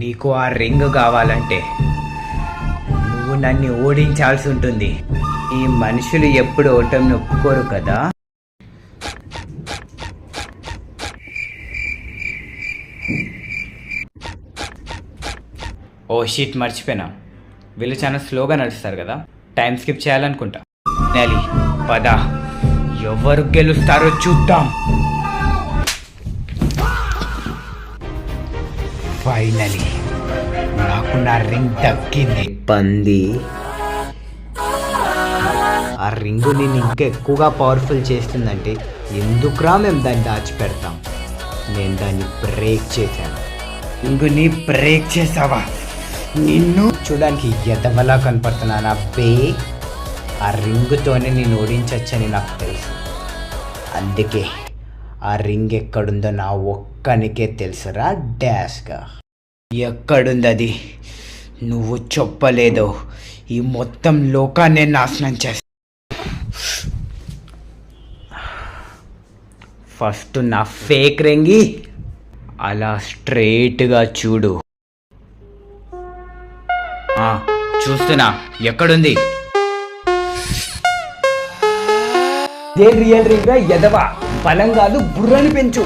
నీకు ఆ రింగ్ కావాలంటే నువ్వు నన్ను ఓడించాల్సి ఉంటుంది. ఈ మనుషులు ఎప్పుడు ఓటమిని ఒప్పుకోరు కదా. ఓ షీట్, మర్చిపోయినా. వీళ్ళు చాలా స్లోగా నడుస్తారు కదా, టైం స్కిప్ చేయాలనుకుంటా. నెలి పద, ఎవరు గెలుస్తారో చూద్దాం. ఫైనలీ నాకు నా రింగ్ దక్కింది. పంది, ఆ రింగు నేను ఇంకా ఎక్కువగా పవర్ఫుల్ చేస్తుందంటే ఎందుకురా మేము దాన్ని దాచిపెడతాం. నేను దాన్ని బ్రేక్ చేశాను. రింగుని బ్రేక్ చేసావా? నిన్ను చూడడానికి ఎదవలా కనపడుతున్నాను అబ్బే. ఆ రింగుతోనే నేను ఓడించచ్చని నాకు తెలుసు. అందుకే ఆ రింగ్ ఎక్కడుందో నా ఒక్కనికే తెలుసురా డాష్గా. ఎక్కడుంది అది? నువ్వు చెప్పలేదో ఈ మొత్తం లోకాన్ని నాశనం చేస్తా. ఫస్ట్ నా ఫేక్ రింగి అలా స్ట్రైట్గా చూడు. చూస్తున్నా, ఎక్కడుంది? రియల్ రింగ్ ఎదవా, బలం కాదు బుర్రని పెంచు.